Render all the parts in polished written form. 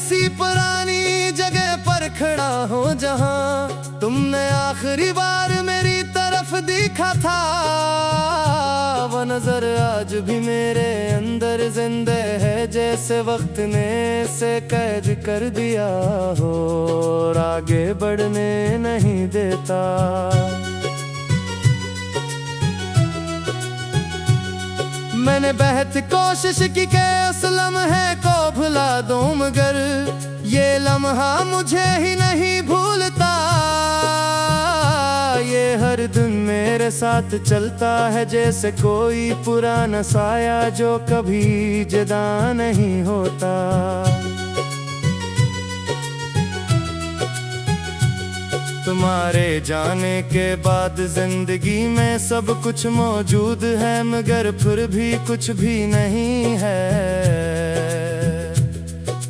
किसी पुरानी जगह पर खड़ा हो जहां तुमने आखिरी बार मेरी तरफ देखा था। वो नजर आज भी मेरे अंदर जिंदा है, जैसे वक्त ने इसे कैद कर दिया हो और आगे बढ़ने नहीं देता। मैंने बेहद कोशिश की कि उस लम्हे को भुला दूं, मगर ये लम्हा मुझे ही नहीं भूलता। ये हर दिन मेरे साथ चलता है, जैसे कोई पुराना साया जो कभी जुदा नहीं होता। तुम्हारे जाने के बाद जिंदगी में सब कुछ मौजूद है, मगर फिर भी कुछ भी नहीं है।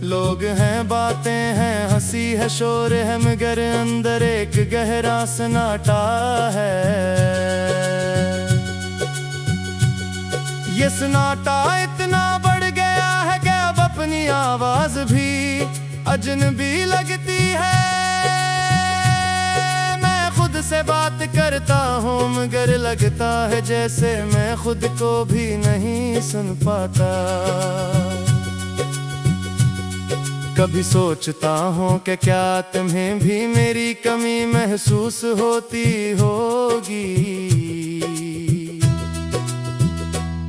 लोग हैं, बातें हैं, हंसी है, शोर है, मगर अंदर एक गहरा सन्नाटा है। ये सन्नाटा इतना बढ़ गया है कि अब अपनी आवाज भी अजनबी लगती है। से बात करता हूँ, मगर लगता है जैसे मैं खुद को भी नहीं सुन पाता। कभी सोचता हूँ कि क्या तुम्हें भी मेरी कमी महसूस होती होगी,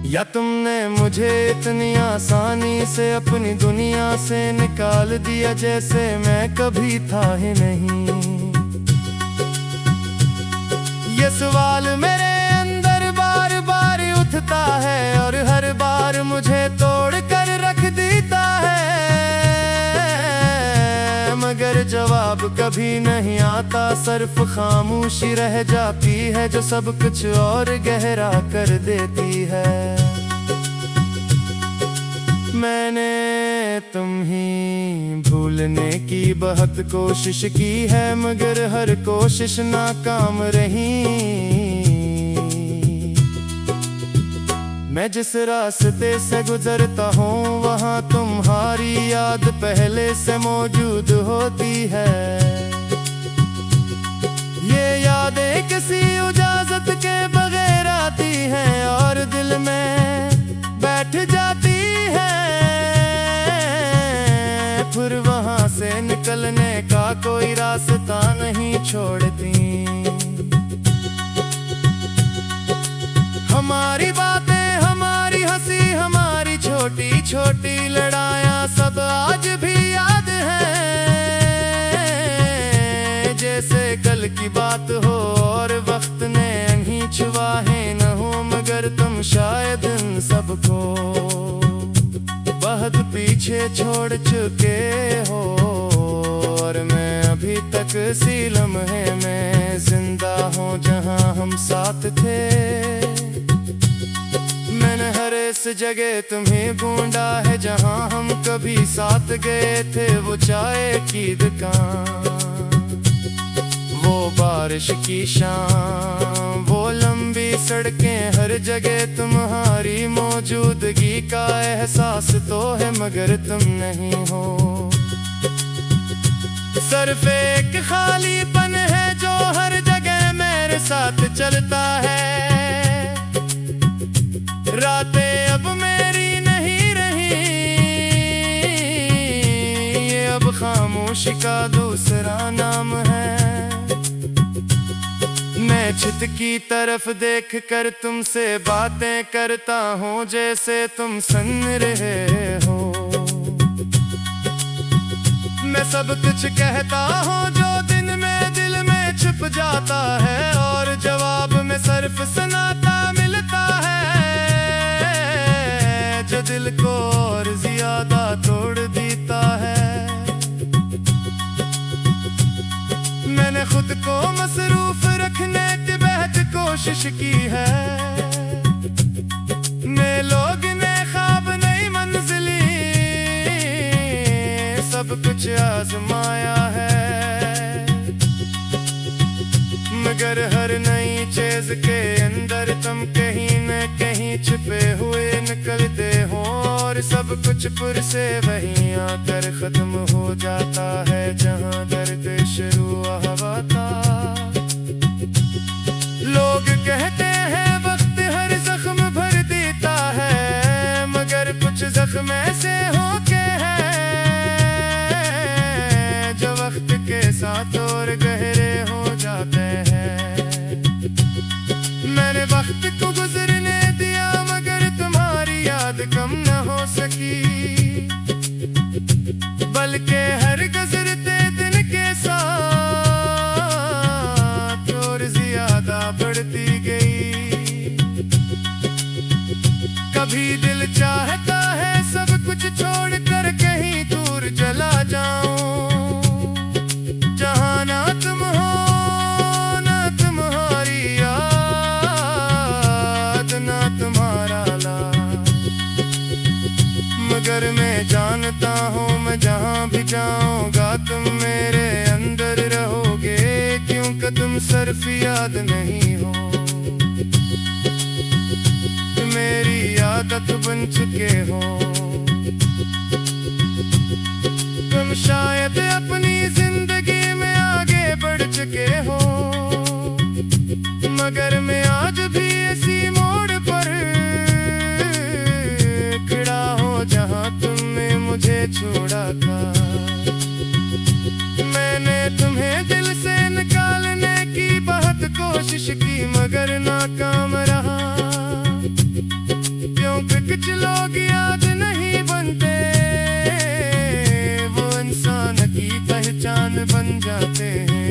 या तुमने मुझे इतनी आसानी से अपनी दुनिया से निकाल दिया जैसे मैं कभी था ही नहीं। ये सवाल मेरे अंदर बार बार उठता है और हर बार मुझे तोड़ कर रख देता है, मगर जवाब कभी नहीं आता। सिर्फ खामोशी रह जाती है जो सब कुछ और गहरा कर देती है। मैंने तुम ही भूलने की बहुत कोशिश की है, मगर हर कोशिश नाकाम रही। मैं जिस रास्ते से गुजरता हूँ वहाँ तुम्हारी याद पहले से मौजूद होती है। ये यादें किसी इजाजत के बगैर आती हैं और दिल में बैठ जाती है, फिर वहां से निकलने का कोई रास्ता नहीं छोड़ती। हमारी बातें, हमारी हंसी, हमारी छोटी छोटी लड़ाइयाँ सब आज भी याद हैं, जैसे कल की बात हो और वक्त ने नहीं छुआ है न हो, मगर तुम शायद इन सबको बहुत पीछे छोड़ चुके हो और मैं अभी तक इसी लम्हे में जिंदा हूँ जहाँ हम साथ थे। मैंने हर इस जगह तुम्हें ढूंढा है जहाँ हम कभी साथ गए थे। वो चाय की दुकान, वो बारिश की शाम, वो लंबी सड़कें, हर जगह तुम्हारी मौजूदगी का एहसास तो है मगर तुम नहीं हो। सिर्फ एक खालीपन है जो हर जगह मेरे साथ चलता है। रातें अब मेरी नहीं रही, ये अब खामोशी का दूसरा नाम है। मैं छत की तरफ देख कर तुमसे बातें करता हूँ जैसे तुम सुन रहे हो। मैं सब कुछ कहता हूँ जो दिन में दिल में छुप जाता है और जवाब में सिर्फ सन्नाटा मिलता है जो दिल को और ज्यादा तोड़ देता है। मैंने खुद को मसरूफ रखने की बेहद कोशिश की है। मैं लोग ने ख्वाब नई मंजिली सब कुछ आजमाया है, मगर हर नई अंग्रेज के अंदर तुम कहीं न कहीं छिपे हुए निकलते हो, और सब कुछ पुर से वहीं आकर खत्म हो जाता है जहां दर्द शुरू हुआ था। लोग कहते हैं वक्त हर जख्म भर देता है, मगर कुछ जख्म ऐसे होते हैं जो वक्त के साथ और गहरे हो जाते हैं। मैंने वक्त को गुजरने दिया मगर तुम्हारी याद कम न हो सकी, बल्कि हर गुजरते दिन के साथ और ज्यादा बढ़ती गई। कभी दिल चाहता है सब कुछ छोड़कर कहीं दूर चला जाऊं, जहां ना तुम हो ना तुम्हारी याद ना तुम्हारा लाज। मगर मैं जानता हूँ मैं जहां भी जाऊंगा तुम मेरे अंदर रहोगे, क्योंकि तुम सिर्फ याद नहीं हो, मेरी आदत बन चुके हो। तुम शायद अपनी जिंदगी में आगे बढ़ चुके हो, मगर मैं आज भी इसी मोड़ पर खड़ा हूँ जहाँ तुमने मुझे छोड़ा था। मैंने तुम्हें दिल से निकालने की बहुत कोशिश की मगर नाकाम रहा, क्योंकि कुछ लोग याद नहीं बनते, वो इंसान की पहचान बन जाते हैं।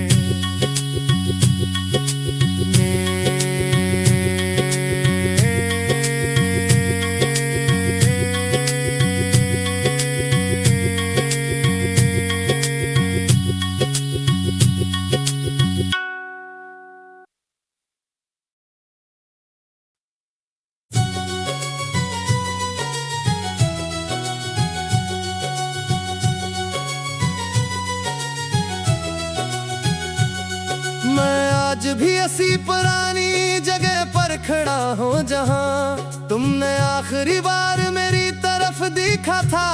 आज भी ऐसी पुरानी जगह पर खड़ा हूँ जहाँ तुमने आखिरी बार मेरी तरफ देखा था।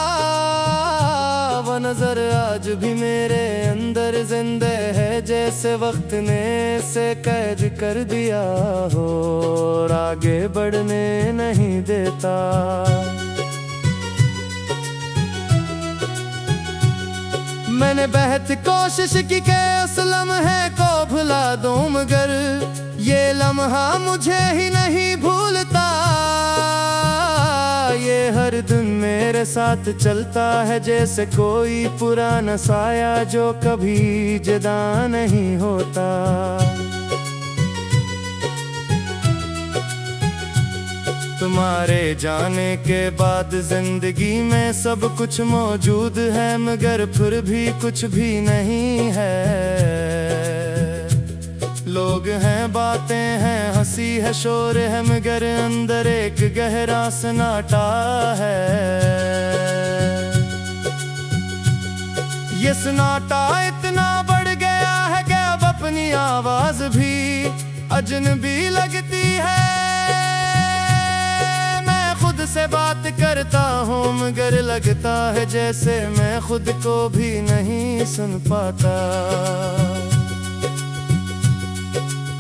वो नजर आज भी मेरे अंदर जिंदा है, जैसे वक्त ने इसे कैद कर दिया हो और आगे बढ़ने नहीं देता। मैंने बेहद कोशिश की कि उस लम्हे को भुला दूं, मगर ये लम्हा मुझे ही नहीं भूलता। ये हर दिन मेरे साथ चलता है जैसे कोई पुराना साया जो कभी जुदा नहीं होता। तुम्हारे जाने के बाद जिंदगी में सब कुछ मौजूद है, मगर फिर भी कुछ भी नहीं है। लोग हैं, बातें हैं, हंसी है, शोर है, मगर अंदर एक गहरा सन्नाटा है। ये सन्नाटा इतना बढ़ गया है कि अब अपनी आवाज भी अजनबी लगती है। से बात करता हूँ मगर लगता है जैसे मैं खुद को भी नहीं सुन पाता।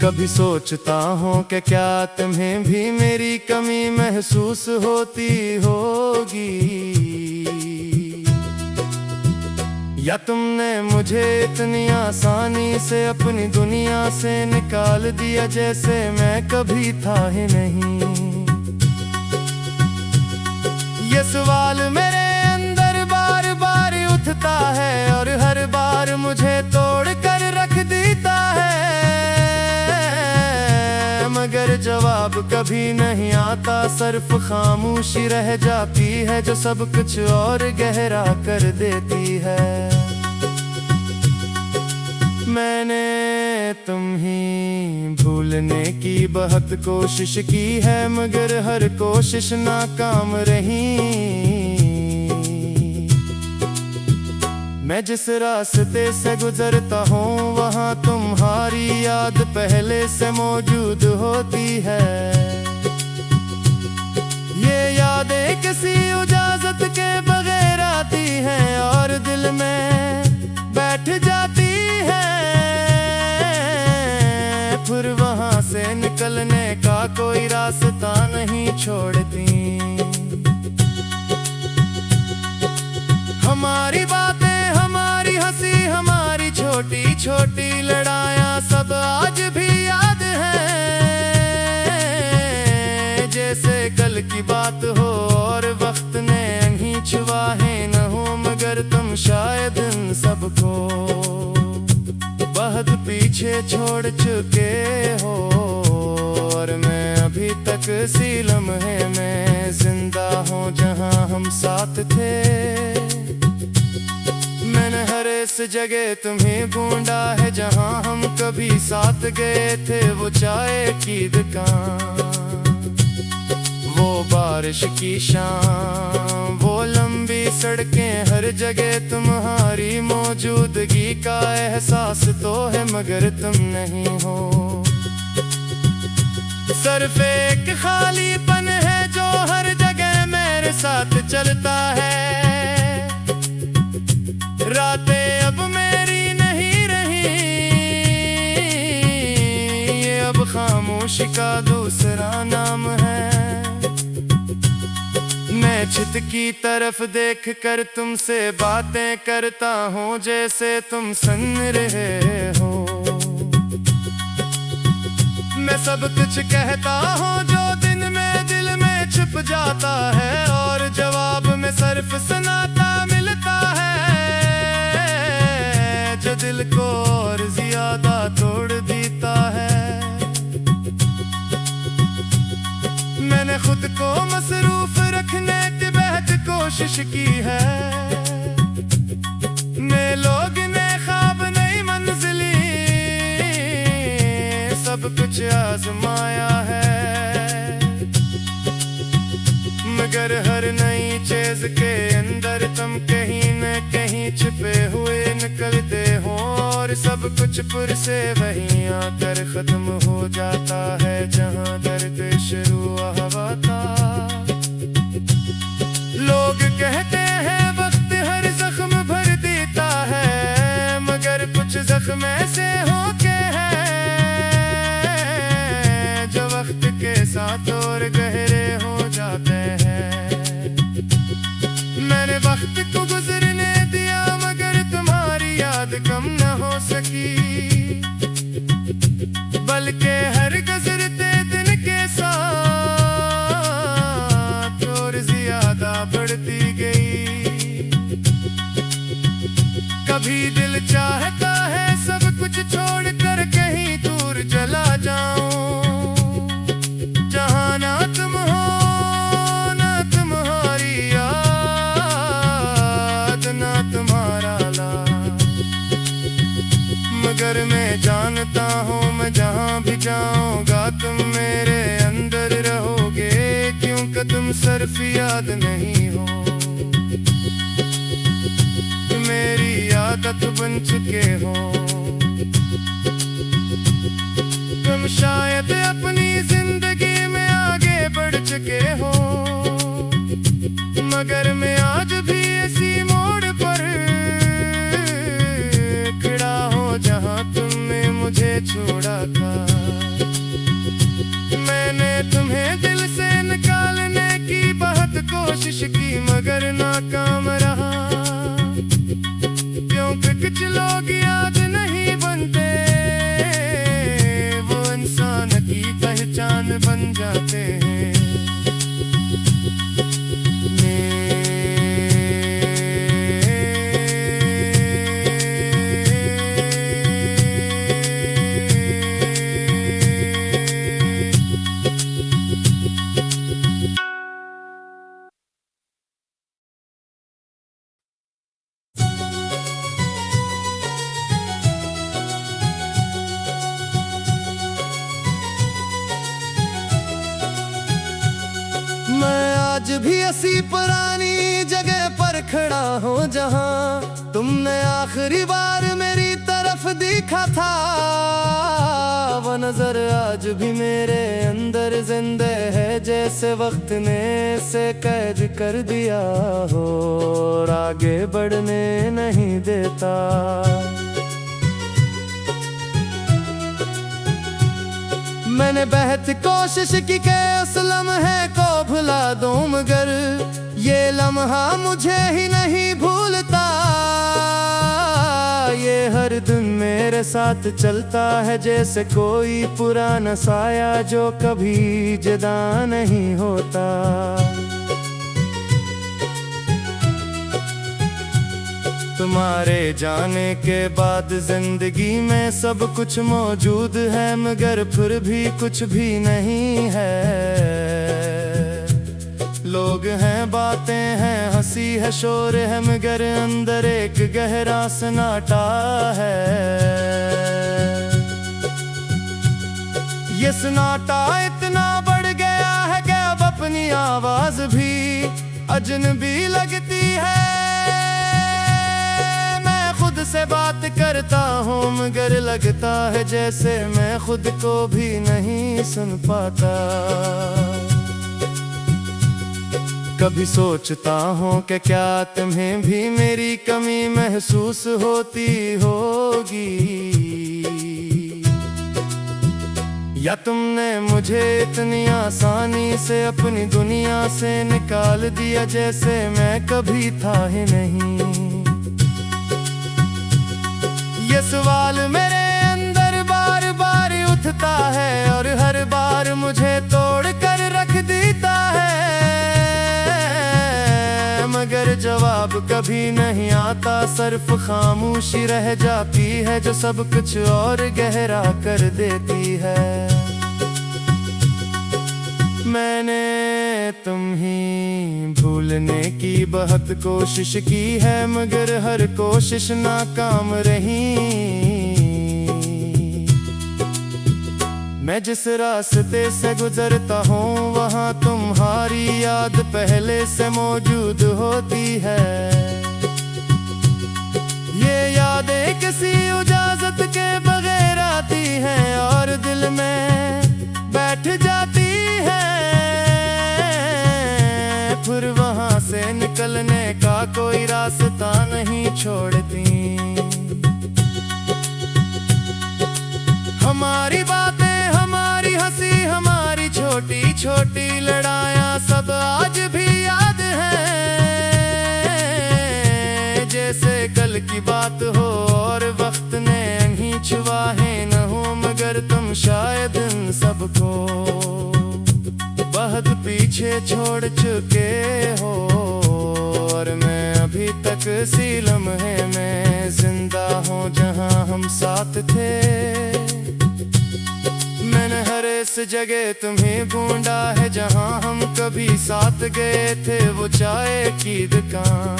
कभी सोचता हूँ कि क्या तुम्हें भी मेरी कमी महसूस होती होगी, या तुमने मुझे इतनी आसानी से अपनी दुनिया से निकाल दिया जैसे मैं कभी था ही नहीं। ये सवाल मेरे अंदर बार बार उठता है और हर बार मुझे तोड़ कर रख देता है, मगर जवाब कभी नहीं आता। सिर्फ खामोशी रह जाती है जो सब कुछ और गहरा कर देती है। मैंने तुम्हें भूलने की बहुत कोशिश की है, मगर हर कोशिश नाकाम रही। मैं जिस रास्ते से गुजरता हूँ वहाँ तुम्हारी याद पहले से मौजूद होती है। ये यादें किसी इजाजत के बगैर आती हैं और दिल में बैठ जाती है, फिर वहां से निकलने का कोई रास्ता नहीं छोड़ती। हमारी बातें, हमारी हंसी, हमारी छोटी छोटी लड़ाइयाँ सब आज भी याद हैं, जैसे कल की बात हो और वक्त ने नहीं छुआ है न हो, मगर तुम शायद इन सबको बहुत पीछे छोड़ चुके हो। और मैं अभी तक इसी लम्हे में जिंदा हूँ जहाँ हम साथ थे। मैंने हर इस जगह तुम्हें ढूंढा है जहाँ हम कभी साथ गए थे, वो चाय की दुकान, वो बारिश की शाम, वो लंबी सड़कें, हर जगह तुम्हारी मौजूदगी का एहसास तो है मगर तुम नहीं हो। सिर्फ एक खालीपन है जो हर जगह मेरे साथ चलता है। रातें अब मेरी नहीं रही, ये अब खामोशी का दूसरा नाम है। मैं छत की तरफ देख कर तुमसे बातें करता हूँ जैसे तुम सुन रहे हो। मैं सब कुछ कहता हूँ जो दिन में छुप जाता है, और जवाब में सिर्फ सुनाता मिलता है जो दिल को और ज्यादा तोड़ देता है। मैंने खुद को मसरूफ रखने की बेहद कोशिश की है। मैं लोग ने ख्वाब नई मंजिली सब कुछ आजमाया है, मगर हर नई चीज के अंदर तुम कहीं न कहीं छिपे हुए निकलते हो, और सब कुछ फिर से वहीं आकर खत्म हो जाता है जहां दर्द शुरू हुआ था। लोग कहते हैं वक्त हर जख्म भर देता है, मगर कुछ जख्म ऐसे होके हैं जो वक्त के साथ और गहरे हो जाते हैं। मैंने वक्त को गुजरने दिया मगर तुम्हारी याद कम न हो सकी, बल्कि हर गुजरते दिन के साथ और ज्यादा बढ़ती गई। कभी दिल चाहता है सब कुछ छोड़कर कहीं दूर चला जाऊं, जहां ना तुम हो ना तुम्हारी याद ना तुम्हारा लाज, मगर मैं जानता हूँ मैं जहाँ भी जाऊंगा तुम मेरे अंदर रहोगे, क्योंकि तुम सिर्फ याद नहीं हो, मेरी आदत बन चुके हो। तुम शायद अपनी जिंदगी में आगे बढ़ चुके हो, मगर मैं आज भी इसी मोड़ पर खड़ा हूँ जहाँ तुमने मुझे छोड़ा था। मैंने तुम्हें दिल से निकालने की बहुत कोशिश की मगर नाकाम रहा, क्योंकि कुछ लोग याद नहीं बनते, वो इंसान की पहचान बन जाते हैं। आज भी ऐसी पुरानी जगह पर खड़ा हूँ जहाँ तुमने आखिरी बार मेरी तरफ देखा था। नजर आज भी मेरे अंदर जिंदे है, जैसे वक्त ने से कैद कर दिया हो और आगे बढ़ने नहीं देता। मैंने बेहद कोशिश की कि उस लम्हे को भुला दूं, मगर ये लम्हा मुझे ही नहीं भूलता। ये हर दिन मेरे साथ चलता है, जैसे कोई पुराना साया जो कभी जुदा नहीं होता। तुम्हारे जाने के बाद जिंदगी में सब कुछ मौजूद है, मगर फिर भी कुछ भी नहीं है। लोग हैं, बातें हैं, हंसी है, शोर है, मगर अंदर एक गहरा सन्नाटा है। ये सन्नाटा इतना बढ़ गया है कि अब अपनी आवाज भी अजनबी लगती है। से बात करता हूँ मगर लगता है जैसे मैं खुद को भी नहीं सुन पाता। कभी सोचता हूँ कि क्या तुम्हें भी मेरी कमी महसूस होती होगी, या तुमने मुझे इतनी आसानी से अपनी दुनिया से निकाल दिया जैसे मैं कभी था ही नहीं। ये सवाल मेरे अंदर बार बार उठता है और हर बार मुझे तोड़ कर रख देता है, मगर जवाब कभी नहीं आता। सिर्फ खामोशी रह जाती है जो सब कुछ और गहरा कर देती है। मैंने तुम ही भूलने की बहुत कोशिश की है, मगर हर कोशिश नाकाम रही। मैं जिस रास्ते से गुजरता हूँ वहाँ तुम्हारी याद पहले से मौजूद होती है। ये यादें किसी इजाजत के बगैर आती हैं और दिल में बैठ जाती है, फिर वहाँ से निकलने का कोई रास्ता नहीं छोड़ती। हमारी बातें, हमारी हंसी, हमारी छोटी छोटी लड़ाइयाँ सब आज भी याद हैं, जैसे कल की बात हो और वक्त ने नहीं छुआ है न हो, मगर तुम शायद इन सबको बहुत पीछे छोड़ चुके हो और मैं अभी तक इसी लम्हे में जिंदा हूँ जहाँ हम साथ थे। मैंने हर इस जगह तुम्हें ढूंढा है जहाँ हम कभी साथ गए थे। वो चाय की दुकान,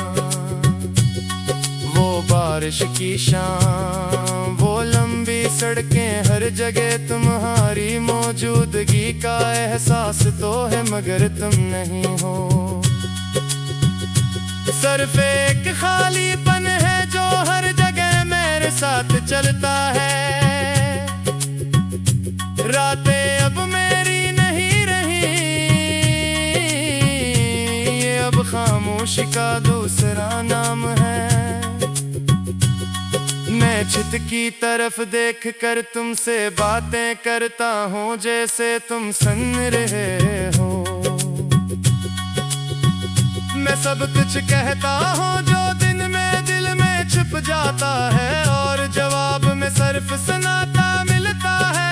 वो बारिश की शाम, वो लंबी सड़कें, हर जगह तुम्हारी मौजूदगी का एहसास तो है मगर तुम नहीं हो। सिर्फ एक खालीपन है जो हर जगह मेरे साथ चलता है। रातें अब मेरी नहीं रही, ये अब खामोशी का दूसरा नाम है। मैं छत की तरफ देख कर तुमसे बातें करता हूँ जैसे तुम सुन रहे हो। मैं सब कुछ कहता हूँ जो दिन में दिल में छुप जाता है और जवाब में सिर्फ सन्नाटा मिलता है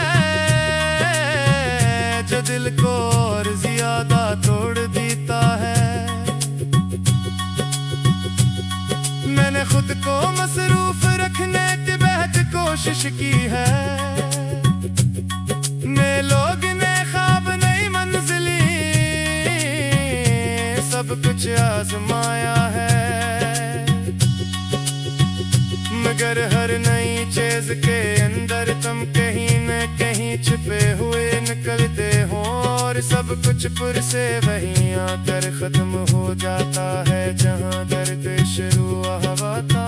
जो दिल को और ज्यादा तोड़ देता है। मैंने खुद को मसरूफ रखने की बेहद कोशिश की है। मैं लोग ने ख्वाब नई मंजिली सब कुछ आजमाया है, मगर हर नई चीज के अंदर तुम कहीं न कहीं छुपे हुए निकलते हो और सब कुछ फिर से वहीं आकर खत्म हो जाता है जहाँ दर्द शुरू हुआ था।